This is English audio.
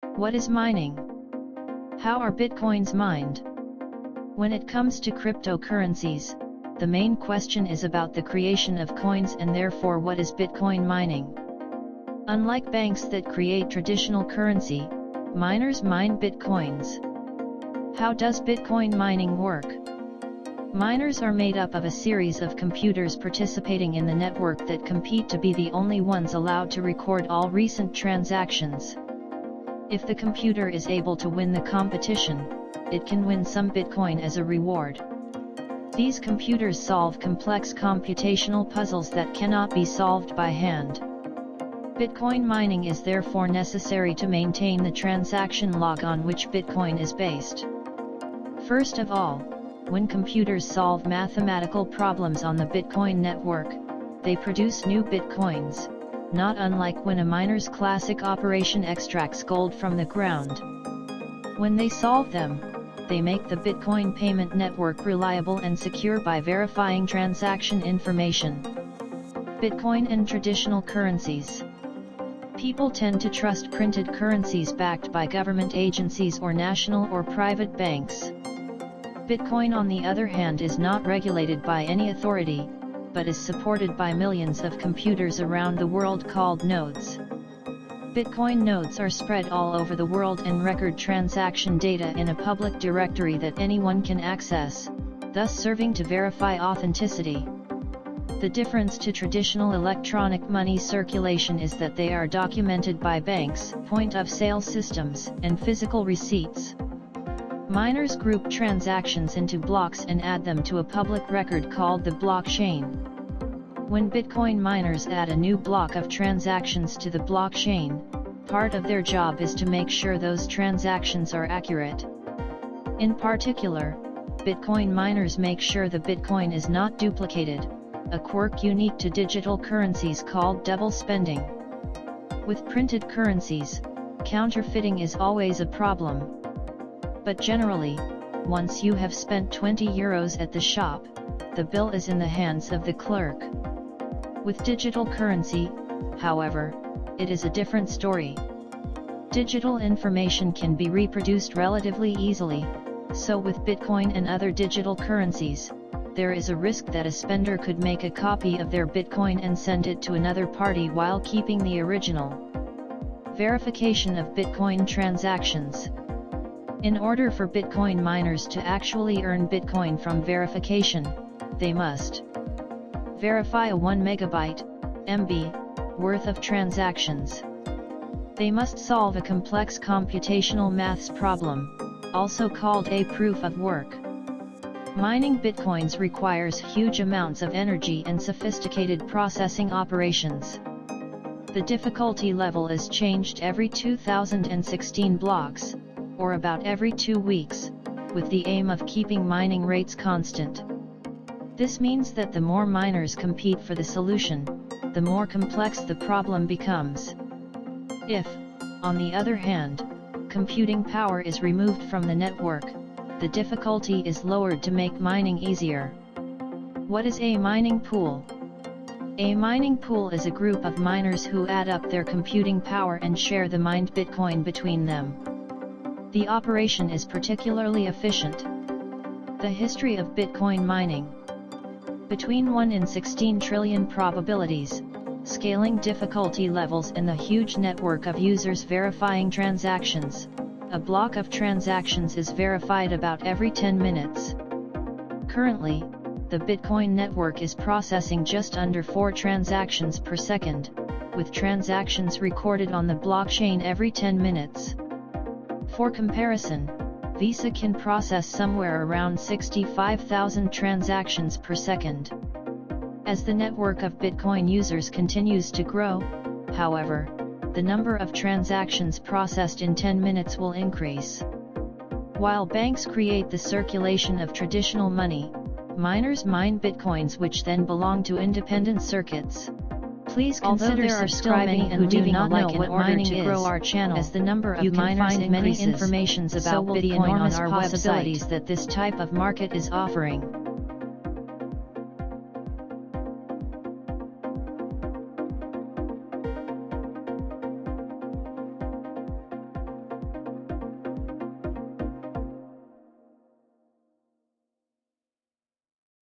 What is mining? How are bitcoins mined? When it comes to cryptocurrencies, the main question is about the creation of coins and therefore what is Bitcoin mining. Unlike banks that create traditional currency, miners mine bitcoins. How does Bitcoin mining work? Miners are made up of a series of computers participating in the network that compete to be the only ones allowed to record all recent transactions. If the computer is able to win the competition, it can win some Bitcoin as a reward. These computers solve complex computational puzzles that cannot be solved by hand. Bitcoin mining is therefore necessary to maintain the transaction log on which Bitcoin is based. First of all, when computers solve mathematical problems on the Bitcoin network, they produce new Bitcoins, not unlike when a miner's classic operation extracts gold from the ground. When they solve them, they make the Bitcoin payment network reliable and secure by verifying transaction information. Bitcoin and traditional currencies. People tend to trust printed currencies backed by government agencies or national or private banks. Bitcoin, on the other hand, is not regulated by any authority, but is supported by millions of computers around the world called nodes. Bitcoin nodes are spread all over the world and record transaction data in a public directory that anyone can access, thus serving to verify authenticity. The difference to traditional electronic money circulation is that they are documented by banks, point-of-sale systems, and physical receipts. Miners group transactions into blocks and add them to a public record called the blockchain. When Bitcoin miners add a new block of transactions to the blockchain, part of their job is to make sure those transactions are accurate. In particular, Bitcoin miners make sure the Bitcoin is not duplicated, a quirk unique to digital currencies called double spending. With printed currencies, counterfeiting is always a problem. But generally, once you have spent 20 euros at the shop, the bill is in the hands of the clerk. With digital currency, however, it is a different story. Digital information can be reproduced relatively easily, so with Bitcoin and other digital currencies, there is a risk that a spender could make a copy of their Bitcoin and send it to another party while keeping the original. Verification of Bitcoin transactions. In order for Bitcoin miners to actually earn Bitcoin from verification, they must verify a 1 megabyte (MB) worth of transactions. They must solve a complex computational maths problem, also called a proof of work. Mining Bitcoins requires huge amounts of energy and sophisticated processing operations. The difficulty level is changed every 2016 blocks, or about every 2 weeks, with the aim of keeping mining rates constant. This means that the more miners compete for the solution, the more complex the problem becomes. If, on the other hand, computing power is removed from the network, the difficulty is lowered to make mining easier. What is a mining pool? A mining pool is a group of miners who add up their computing power and share the mined Bitcoin between them. The operation is particularly efficient. The history of Bitcoin mining. Between 1 in 16 trillion probabilities, scaling difficulty levels and the huge network of users verifying transactions, a block of transactions is verified about every 10 minutes. Currently, the Bitcoin network is processing just under 4 transactions per second, with transactions recorded on the blockchain every 10 minutes. For comparison, Visa can process somewhere around 65,000 transactions per second. As the network of Bitcoin users continues to grow, however, the number of transactions processed in 10 minutes will increase. While banks create the circulation of traditional money, miners mine Bitcoins which then belong to independent circuits. Please consider subscribing and leaving a like in order to grow our channel. As the number of miners increases, many informations about Bitcoin on our website that this type of market is offering.